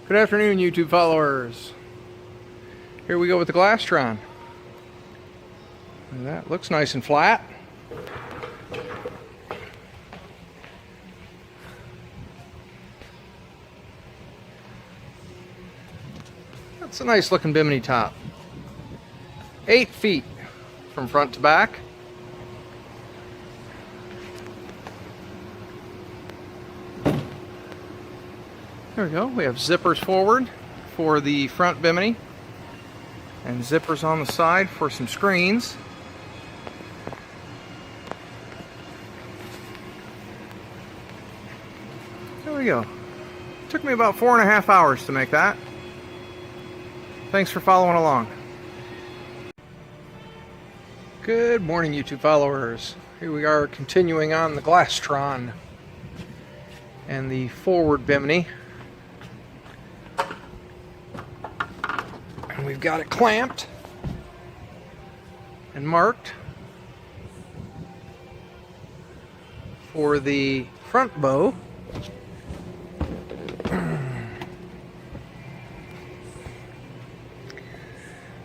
Good afternoon, YouTube followers. Here we go with the Glastron. That looks nice and flat. That's a nice looking bimini top. 8 feet from front to back. There we go. We have zippers forward for the front bimini and zippers on the side for some screens. There we go. Took me about 4.5 hours to make that. Thanks for following along. Good morning, YouTube followers. Here we are continuing on the Glastron and the forward bimini. And we've got it clamped and marked for the front bow.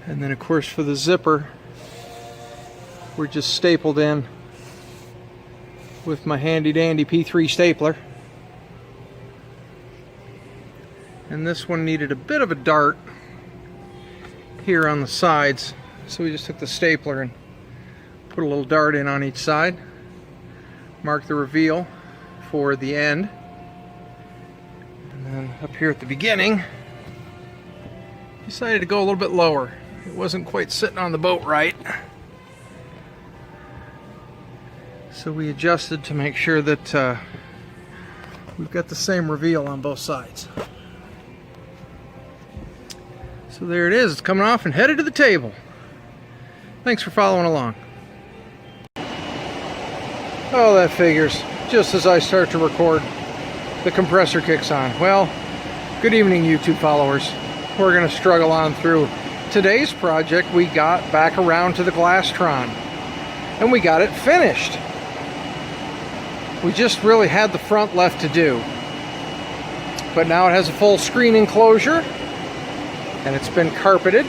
And then of course for the zipper, we're just stapled in with my handy dandy P3 stapler. And this one needed a bit of a dart here on the sides, so we just took the stapler and put a little dart in on each side, mark the reveal for the end, and then up here at the beginning decided to go a little bit lower. It wasn't quite sitting on the boat right, so we adjusted to make sure that we've got the same reveal on both sides. So there it is, it's coming off and headed to the table. Thanks for following along. Oh, that figures. Just as I start to record, the compressor kicks on. Well, good evening, YouTube followers. We're going to struggle on through today's project. We got back around to the Glastron, and we got it finished. We just really had the front left to do. But now it has a full screen enclosure, and it's been carpeted.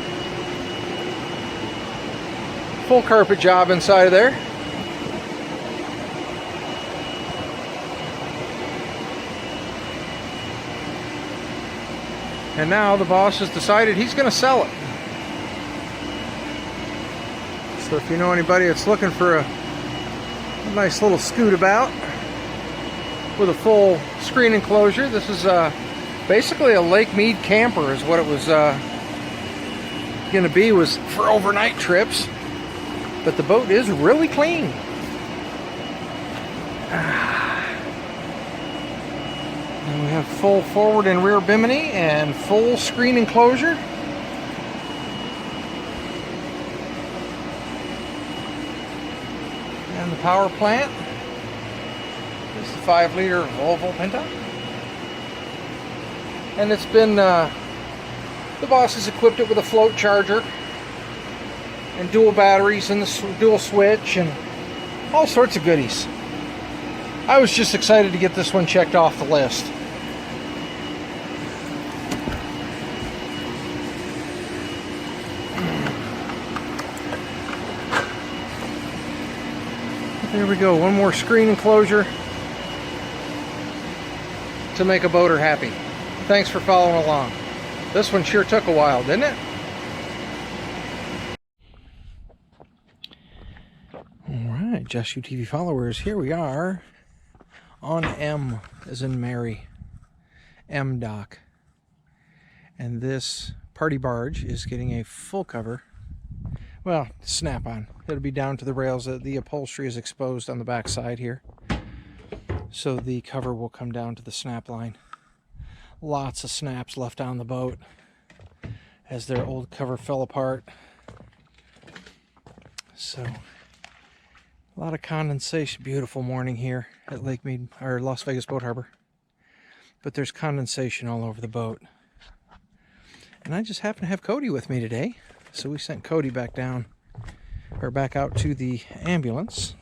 Full carpet job inside of there. And now the boss has decided he's going to sell it. So if you know anybody that's looking for a nice little scoot about with a full screen enclosure, this is basically a Lake Mead camper is what it was going to be, was for overnight trips. But the boat is really clean. And we have full forward and rear bimini and full screen enclosure. And the power plant. This is a 5-liter Volvo Pinto. And it's been, the boss has equipped it with a float charger and dual batteries and the dual switch and all sorts of goodies. I was just excited to get this one checked off the list. There we go, one more screen enclosure to make a boater happy. Thanks for following along. This one sure took a while, didn't it? Alright, Just You TV followers, here we are on M as in Mary, M dock. And this party barge is getting a full cover. Well, snap-on. It'll be down to the rails. The upholstery is exposed on the back side here, so the cover will come down to the snap line. Lots of snaps left on the boat as their old cover fell apart. So a lot of condensation. Beautiful morning here at Lake Mead, or Las Vegas Boat Harbor. But there's condensation all over the boat. And I just happen to have Cody with me today. So we sent Cody back down, or back out to the ambulance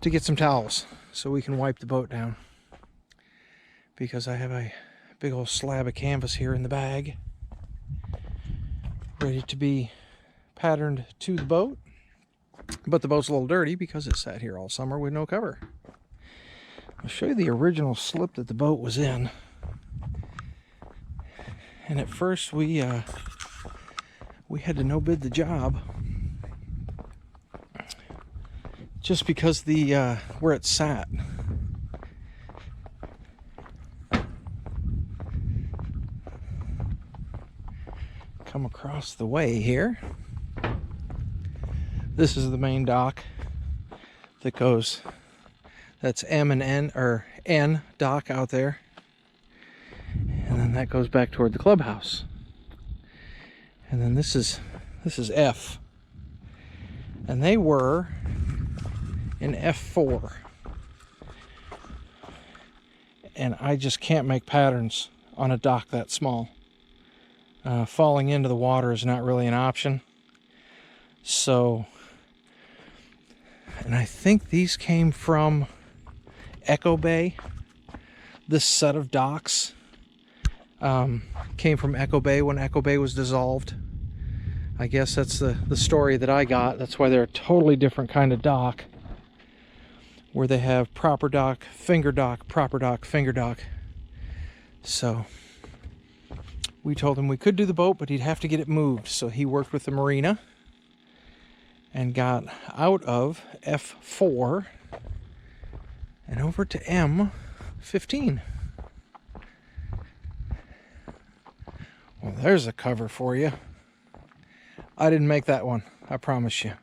to get some towels so we can wipe the boat down. Because I have a Big old slab of canvas here in the bag, ready to be patterned to the boat. But the boat's a little dirty because it sat here all summer with no cover. I'll show you the original slip that the boat was in. And at first we had to no-bid the job just because the where it sat. Come across the way here. This is the main dock that goes, that's M and N, or N dock out there. And then that goes back toward the clubhouse. And then this is F. And they were in F4. And I just can't make patterns on a dock that small. Falling into the water is not really an option. So, and I think these came from Echo Bay. This set of docks came from Echo Bay when Echo Bay was dissolved. I guess that's the story that I got. That's why they're a totally different kind of dock, where they have proper dock, finger dock, proper dock, finger dock. So we told him we could do the boat, but he'd have to get it moved. So he worked with the marina and got out of F4 and over to M15. Well, there's a cover for you. I didn't make that one, I promise you.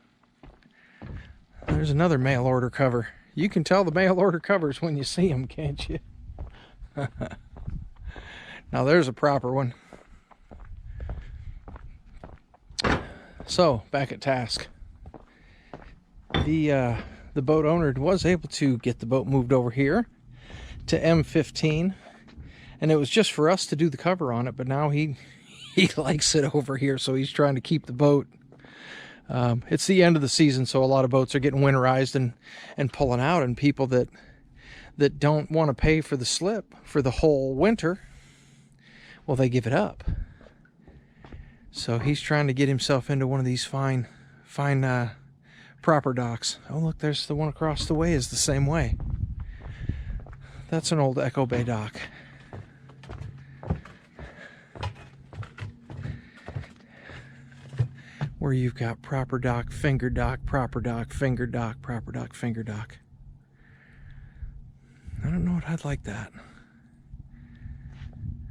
There's another mail order cover. You can tell the mail order covers when you see them, can't you? Now there's a proper one. So, back at task. The boat owner was able to get the boat moved over here to M15, and it was just for us to do the cover on it, but now he likes it over here, so he's trying to keep the boat. It's the end of the season, so a lot of boats are getting winterized and pulling out, and people that don't want to pay for the slip for the whole winter, well, they give it up. So he's trying to get himself into one of these fine proper docks. Oh, look, there's the one across the way is the same way. That's an old Echo Bay dock. Where you've got proper dock, finger dock, proper dock, finger dock, proper dock, finger dock. I don't know what I'd like that.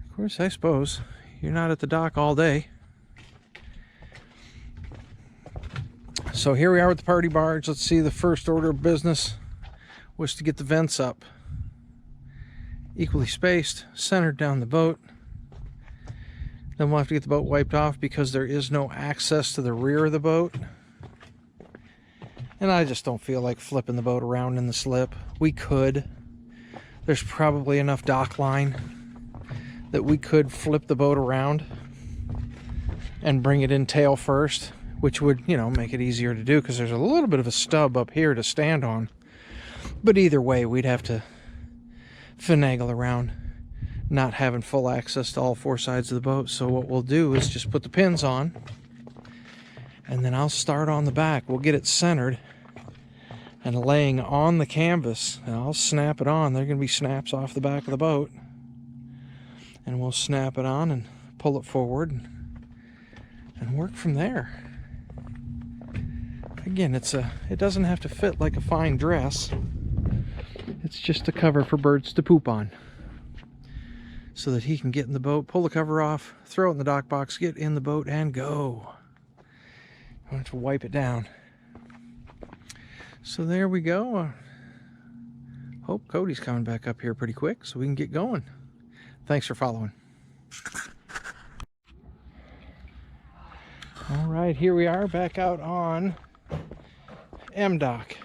Of course, I suppose you're not at the dock all day. So here we are with the party barge. Let's see, the first order of business was to get the vents up. Equally spaced, centered down the boat. Then we'll have to get the boat wiped off because there is no access to the rear of the boat. And I just don't feel like flipping the boat around in the slip. We could. There's probably enough dock line that we could flip the boat around and bring it in tail first, which would, you know, make it easier to do because there's a little bit of a stub up here to stand on. But either way, we'd have to finagle around not having full access to all four sides of the boat. So what we'll do is just put the pins on, and then I'll start on the back. We'll get it centered and laying on the canvas, and I'll snap it on. There are going to be snaps off the back of the boat, and we'll snap it on and pull it forward and work from there. Again, it doesn't have to fit like a fine dress. It's just a cover for birds to poop on, so that he can get in the boat, pull the cover off, throw it in the dock box, get in the boat, and go. I want to wipe it down. So there we go. Hope Cody's coming back up here pretty quick so we can get going. Thanks for following. All right, here we are back out on M dock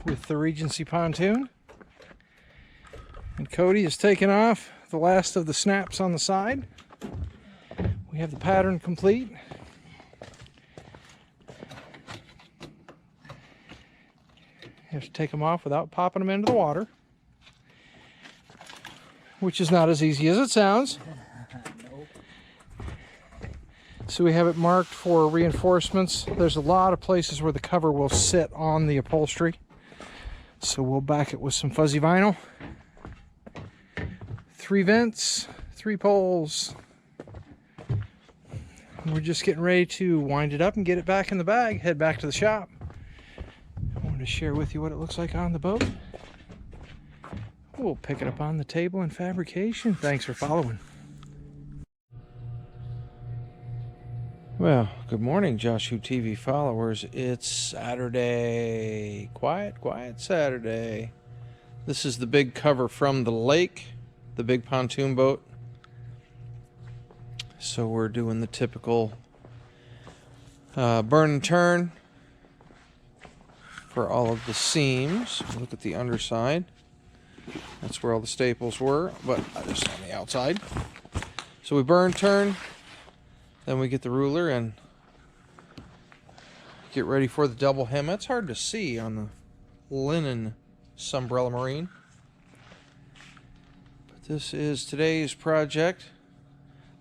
with the Regency pontoon. And Cody is taking off the last of the snaps on the side. We have the pattern complete. You have to take them off without popping them into the water, which is not as easy as it sounds. So we have it marked for reinforcements. There's a lot of places where the cover will sit on the upholstery. So we'll back it with some fuzzy vinyl. 3 vents, 3 poles. And we're just getting ready to wind it up and get it back in the bag, head back to the shop. I wanted to share with you what it looks like on the boat. We'll pick it up on the table in fabrication. Thanks for following. Well, good morning, Josh TV followers. It's Saturday. Quiet Saturday. This is the big cover from the lake, the big pontoon boat. So we're doing the typical burn and turn for all of the seams. Look at the underside. That's where all the staples were, but just on the outside. So we burn, turn, then we get the ruler and get ready for the double hem. It's hard to see on the linen Sunbrella Marine. But this is today's project.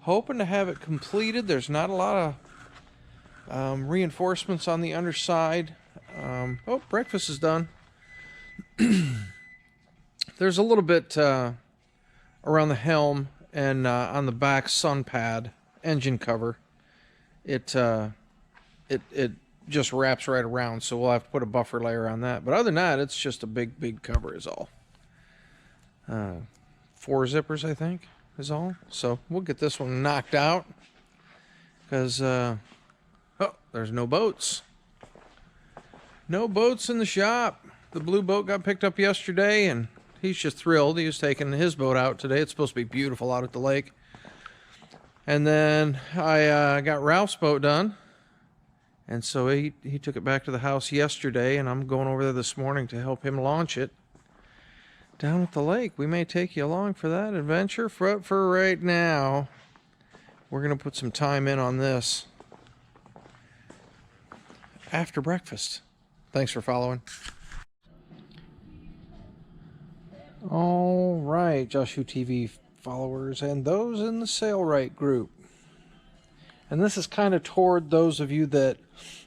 Hoping to have it completed. There's not a lot of reinforcements on the underside. Oh, breakfast is done. There's a little bit around the helm and on the back sun pad engine cover. It just wraps right around, so we'll have to put a buffer layer on that. But other than that, it's just a big cover is all. 4 zippers, I think, is all. So we'll get this one knocked out because oh, there's no boats. No boats in the shop. The blue boat got picked up yesterday, and he's just thrilled. He was taking his boat out today. It's supposed to be beautiful out at the lake. And then I got Ralph's boat done. And so he took it back to the house yesterday, and I'm going over there this morning to help him launch it down at the lake. We may take you along for that adventure. For right now, we're going to put some time in on this after breakfast. Thanks for following. All right, Josh TV followers and those in the Sailrite group. And this is kind of toward those of you that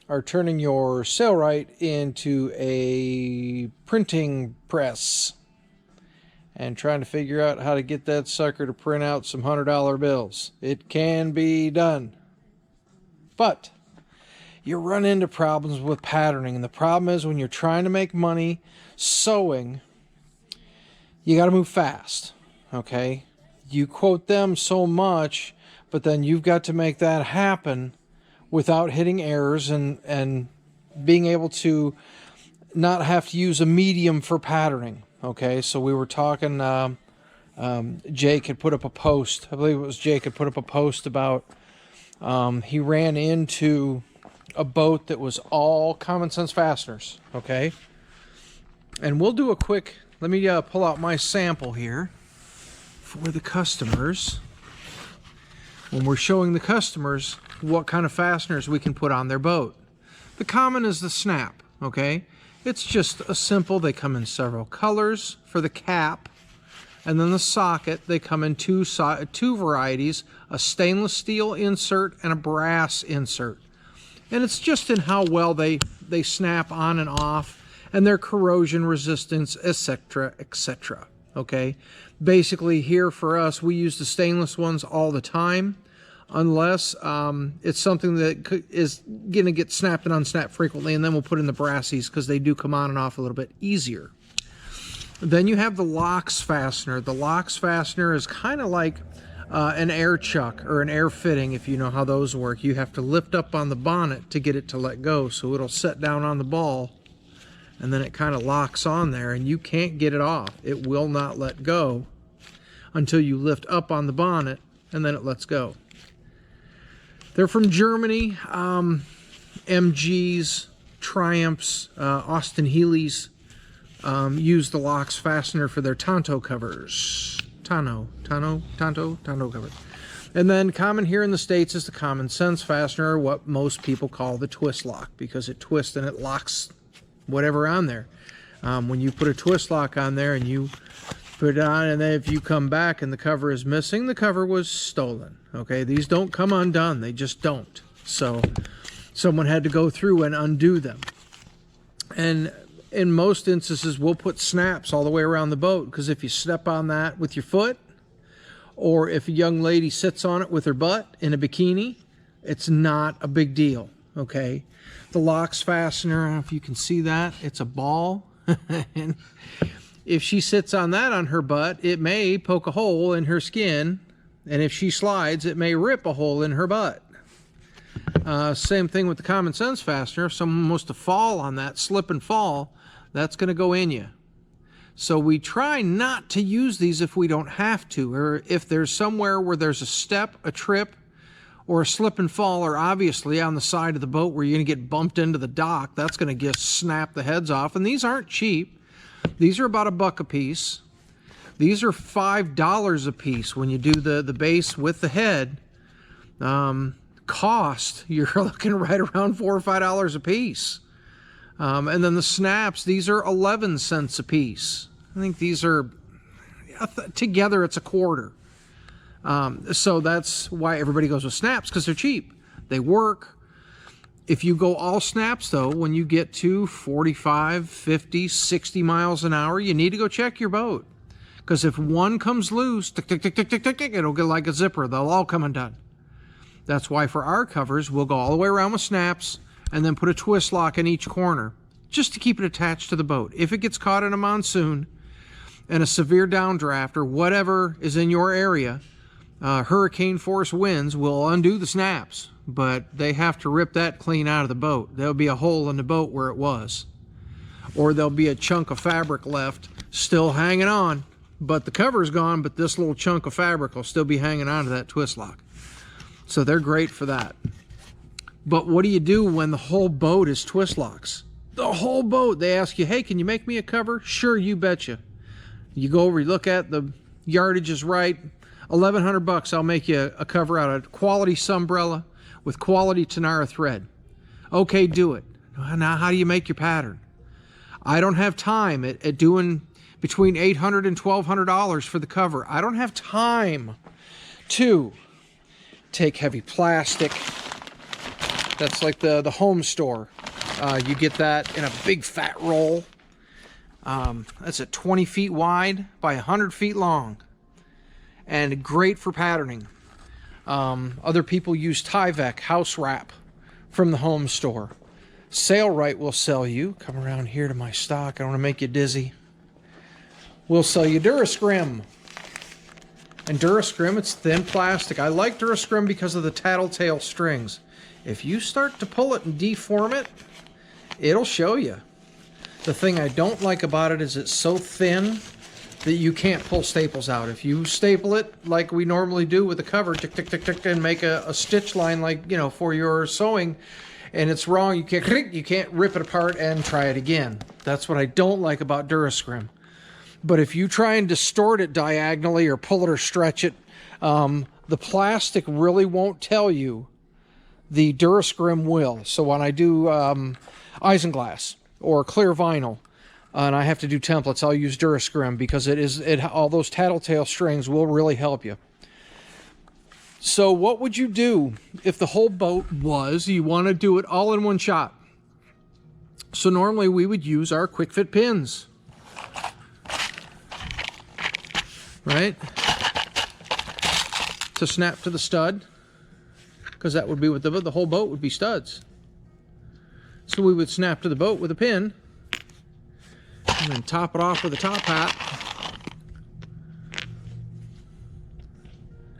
are turning your Sailrite into a printing press and trying to figure out how to get that sucker to print out some $100 bills. It can be done. But you run into problems with patterning. And the problem is when you're trying to make money sewing, you got to move fast, okay? You quote them so much, but then you've got to make that happen without hitting errors and being able to not have to use a medium for patterning, okay? So we were talking, Jake had put up a post. I believe it was Jake had put up a post about he ran into a boat that was all common sense fasteners, okay? And we'll do a quick, let me pull out my sample here for the customers. When we're showing the customers what kind of fasteners we can put on their boat. The common is the snap, okay? It's just a simple, they come in several colors for the cap. And then the socket, they come in two varieties, a stainless steel insert and a brass insert. And it's just in how well they snap on and off and their corrosion resistance, etc., etc. Okay? Basically here for us, we use the stainless ones all the time unless it's something that is going to get snapped and unsnapped frequently, and then we'll put in the brassies because they do come on and off a little bit easier. Then you have the locks fastener. The locks fastener is kind of like an air chuck or an air fitting, if you know how those work. You have to lift up on the bonnet to get it to let go, so it'll set down on the ball and then it kind of locks on there and you can't get it off. It will not let go until you lift up on the bonnet and then it lets go. They're from Germany. MGs, Triumphs, Austin Healey's use the locks fastener for their Tonto covers. Tonto covers. And then common here in the States is the common sense fastener, or what most people call the twist lock, because it twists and it locks whatever on there. When you put a twist lock on there and you Put it on, and then if you come back and the cover is missing, the cover was stolen. Okay, these don't come undone. They just don't. So someone had to go through and undo them. And in most instances, we'll put snaps all the way around the boat, because if you step on that with your foot, or if a young lady sits on it with her butt in a bikini, it's not a big deal, okay? The locks fastener, I don't know if you can see that, it's a ball. And if she sits on that on her butt, it may poke a hole in her skin, and if she slides, it may rip a hole in her butt. Same thing with the common sense fastener. If someone wants to fall on that, slip and fall, that's going to go in you. So we try not to use these if we don't have to, or if there's somewhere where there's a step, a trip, or a slip and fall, or obviously on the side of the boat where you're going to get bumped into the dock, that's going to just snap the heads off. And these aren't cheap. These are about $1 a piece. These are $5 a piece when you do the base with the head. Cost, you're looking right around $4 or $5 a piece. And then the snaps, these are 11 cents a piece. I think these are, together it's a quarter. So that's why everybody goes with snaps, because they're cheap. They work. If you go all snaps, though, when you get to 45, 50, 60 miles an hour, you need to go check your boat. Because if one comes loose, tick, tick, tick, tick, tick, tick, tick, it'll get like a zipper. They'll all come undone. That's why for our covers, we'll go all the way around with snaps and then put a twist lock in each corner just to keep it attached to the boat. If it gets caught in a monsoon and a severe downdraft or whatever is in your area, hurricane force winds will undo the snaps, but they have to rip that clean out of the boat. There'll be a hole in the boat where it was, or there'll be a chunk of fabric left still hanging on, but the cover's gone, but this little chunk of fabric will still be hanging on to that twist lock. So they're great for that. But what do you do when the whole boat is twist locks? The whole boat. They ask you, hey, can you make me a cover? Sure, you betcha. You go over, you look at the yardage is right, $1,100, I'll make you a cover out of quality sunbrella with quality Tanara thread. Okay, do it. Now, how do you make your pattern? I don't have time at doing between $800 and $1,200 for the cover. I don't have time to take heavy plastic. That's like the home store. You get that in a big fat roll. That's at 20 feet wide by 100 feet long. And great for patterning. Other people use Tyvek house wrap from the home store. Sailrite will sell you, come around here to my stock, I don't want to make you dizzy. We'll sell you Durascrim. And Durascrim, it's thin plastic. I like Durascrim because of the tattletale strings. If you start to pull it and deform it, it'll show you. The thing I don't like about it is it's so thin that you can't pull staples out. If you staple it like we normally do with a cover, tick, tick, tick, tick, and make a stitch line like, you know, for your sewing, and it's wrong, you can't rip it apart and try it again. That's what I don't like about Durascrim. But if you try and distort it diagonally or pull it or stretch it, the plastic really won't tell you. The Durascrim will. So when I do isinglass or clear vinyl, and I have to do templates, I'll use Durascrim because all those tattletale strings will really help you. So what would you do if the whole boat you want to do it all in one shot? So normally we would use our quick fit pins. Right? To snap to the stud, because that would be what the whole boat would be studs. So we would snap to the boat with a pin and then top it off with a top hat,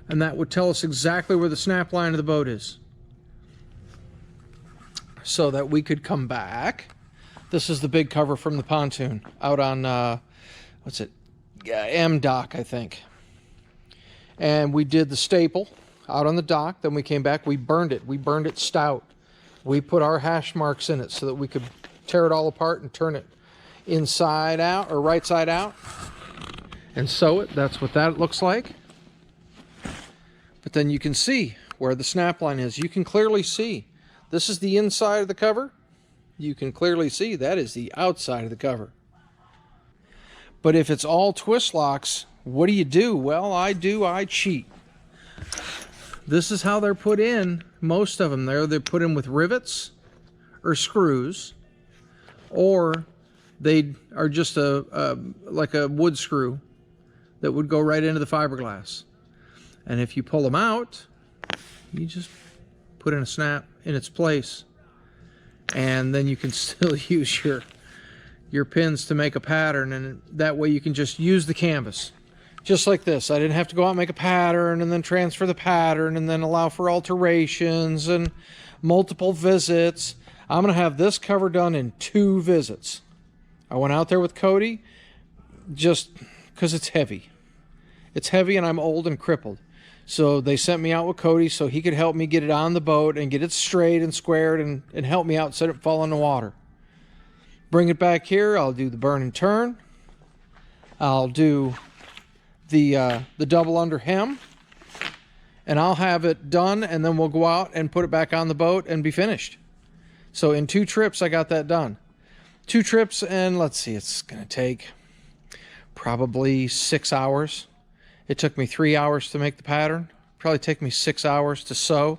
and that would tell us exactly where the snap line of the boat is, so that we could come back. This is the big cover from the Pontoon out on what's it, M dock, I think. And we did the staple out on the dock, then we came back, we burned it stout. We put our hash marks in it so that we could tear it all apart and turn it inside out or right side out and sew it. That's what that looks like. But then you can see where the snap line is. You can clearly see this is the inside of the cover. You can clearly see that is the outside of the cover. But if it's all twist locks, what do? Well, I cheat. This is how they're put in. Most of them, they're put in with rivets or screws, or they are just like a wood screw that would go right into the fiberglass. And if you pull them out, you just put in a snap in its place, and then you can still use your pins to make a pattern, and that way you can just use the canvas. Just like this. I didn't have to go out and make a pattern and then transfer the pattern and then allow for alterations and multiple visits. I'm going to have this cover done in 2 visits. I went out there with Cody just because it's heavy. It's heavy and I'm old and crippled. So they sent me out with Cody so he could help me get it on the boat and get it straight and squared and help me out so it fall in the water. Bring it back here. I'll do the burn and turn. I'll do the double under hem, and I'll have it done, and then we'll go out and put it back on the boat and be finished. So in 2 trips I got that done. 2 trips, and let's see, it's gonna take probably 6 hours. It took me 3 hours to make the pattern. Probably take me 6 hours to sew,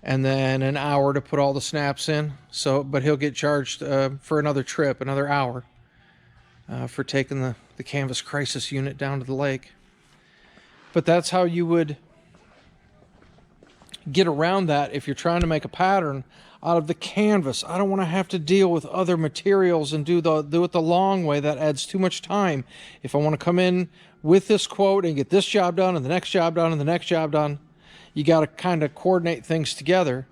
and then an hour to put all the snaps in. So, but he'll get charged for another trip, another hour, for taking the canvas crisis unit down to the lake. But that's how you would get around that if you're trying to make a pattern out of the canvas. I don't want to have to deal with other materials and do it the long way. That adds too much time. If I want to come in with this quote and get this job done and the next job done and the next job done, you got to kind of coordinate things together.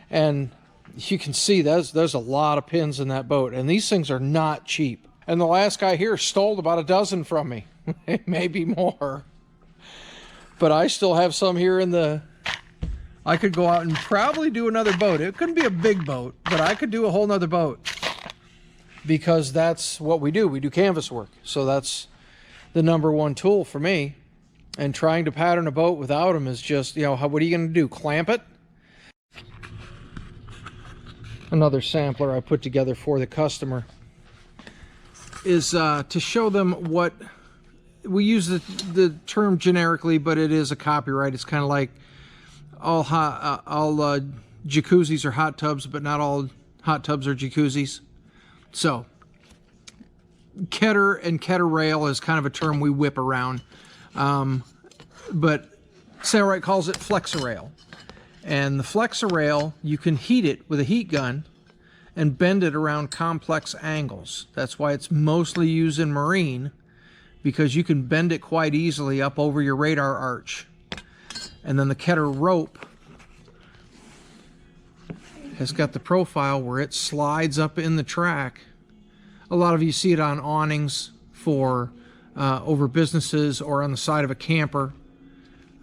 And you can see there's a lot of pins in that boat, and these things are not cheap. And the last guy here stole about a dozen from me, maybe more. But I still have some here in the... I could go out and probably do another boat. It couldn't be a big boat, but I could do a whole nother boat, because that's what we do. We do canvas work. So that's the #1 tool for me. And trying to pattern a boat without them is just, you know, what are you going to do? Clamp it? Another sampler I put together for the customer is to show them what we use the term generically, but it is a copyright. It's kind of like all jacuzzis are hot tubs, but not all hot tubs are jacuzzis. So Ketter and Ketter rail is kind of a term we whip around, but Sailrite calls it Flexarail. And the Flexarail, you can heat it with a heat gun and bend it around complex angles. That's why it's mostly used in marine, because you can bend it quite easily up over your radar arch. And then the Ketter rope has got the profile where it slides up in the track. A lot of you see it on awnings for over businesses or on the side of a camper.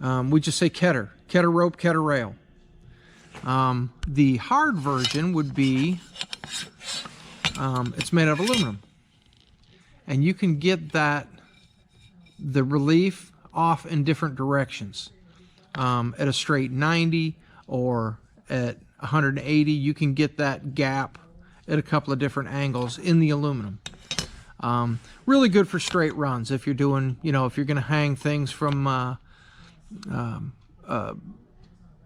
We just say Ketter. Ketter rope, Ketter rail. The hard version would be, it's made of aluminum. And you can get the relief off in different directions. At a straight 90 or at 180, you can get that gap at a couple of different angles in the aluminum. Really good for straight runs if you're doing, you know, if you're going to hang things from,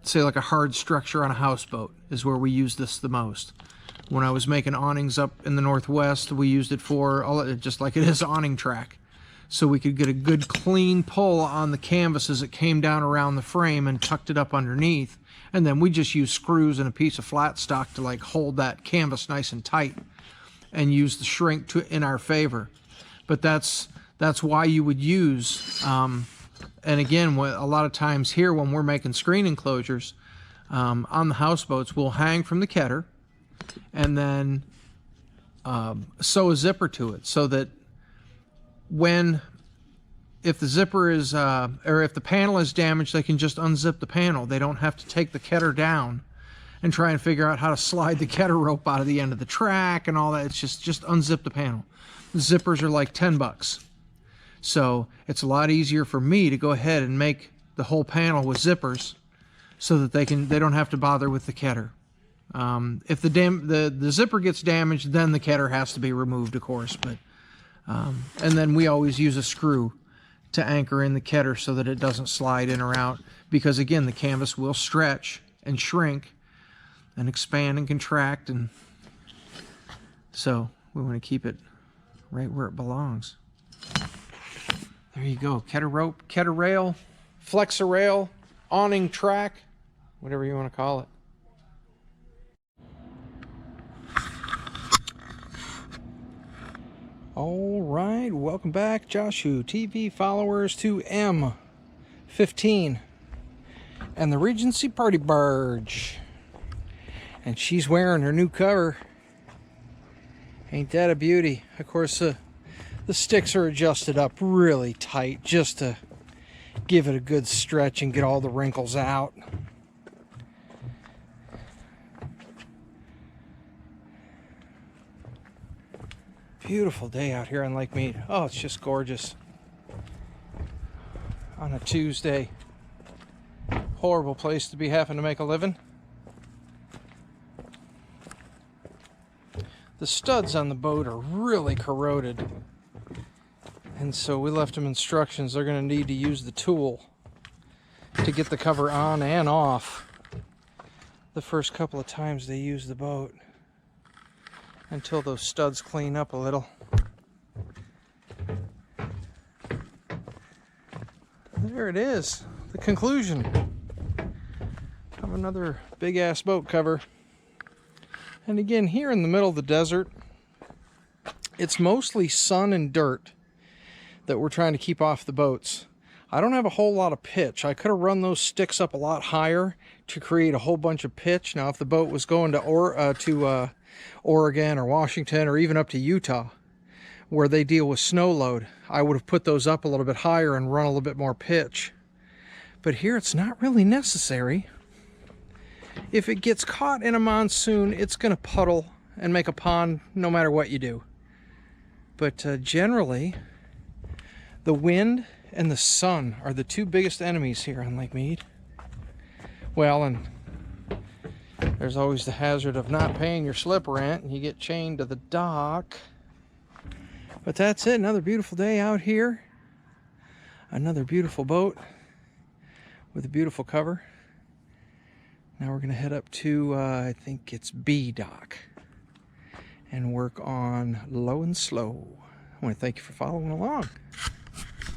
say like a hard structure on a houseboat is where we use this the most. When I was making awnings up in the Northwest, we used it for, just like it is awning track. So we could get a good clean pull on the canvas as it came down around the frame and tucked it up underneath. And then we just use screws and a piece of flat stock to like hold that canvas nice and tight and use the shrink in our favor. But that's why you would use, and again, a lot of times here when we're making screen enclosures on the houseboats, we'll hang from the Ketter and then sew a zipper to it, so that if the zipper is, or if the panel is damaged, they can just unzip the panel. They don't have to take the Ketter down and try and figure out how to slide the Ketter rope out of the end of the track and all that. It's just unzip the panel. The zippers are like 10 bucks. So it's a lot easier for me to go ahead and make the whole panel with zippers so that they don't have to bother with the Ketter. If the zipper gets damaged, then the Ketter has to be removed, of course, but And then we always use a screw to anchor in the ketter so that it doesn't slide in or out, because again, the canvas will stretch and shrink and expand and contract, and so we want to keep it right where it belongs. There you go. Ketter rope, ketter rail, flexor rail, awning track, whatever you want to call it. All right, welcome back, Joshua TV followers, to M15 and the Regency Party Barge. And she's wearing her new cover. Ain't that a beauty? Of course, the sticks are adjusted up really tight just to give it a good stretch and get all the wrinkles out. Beautiful day out here on Lake Mead. Oh, it's just gorgeous. On a Tuesday. Horrible place to be having to make a living. The studs on the boat are really corroded. And so we left them instructions. They're going to need to use the tool to get the cover on and off the first couple of times they use the boat, until those studs clean up a little. There it is, the conclusion of another big ass boat cover. And again, here in the middle of the desert, it's mostly sun and dirt that we're trying to keep off the boats. I don't have a whole lot of pitch. I could have run those sticks up a lot higher to create a whole bunch of pitch. Now, if the boat was going to Oregon or Washington or even up to Utah, where they deal with snow load, I would have put those up a little bit higher and run a little bit more pitch. But here it's not really necessary. If it gets caught in a monsoon, it's going to puddle and make a pond no matter what you do. But generally, the wind and the sun are the two biggest enemies here on Lake Mead. Well, and there's always the hazard of not paying your slip rent and you get chained to the dock. But that's it. Another beautiful day out here. Another beautiful boat with a beautiful cover. Now we're going to head up to, I think it's B dock, and work on low and slow. I want to thank you for following along.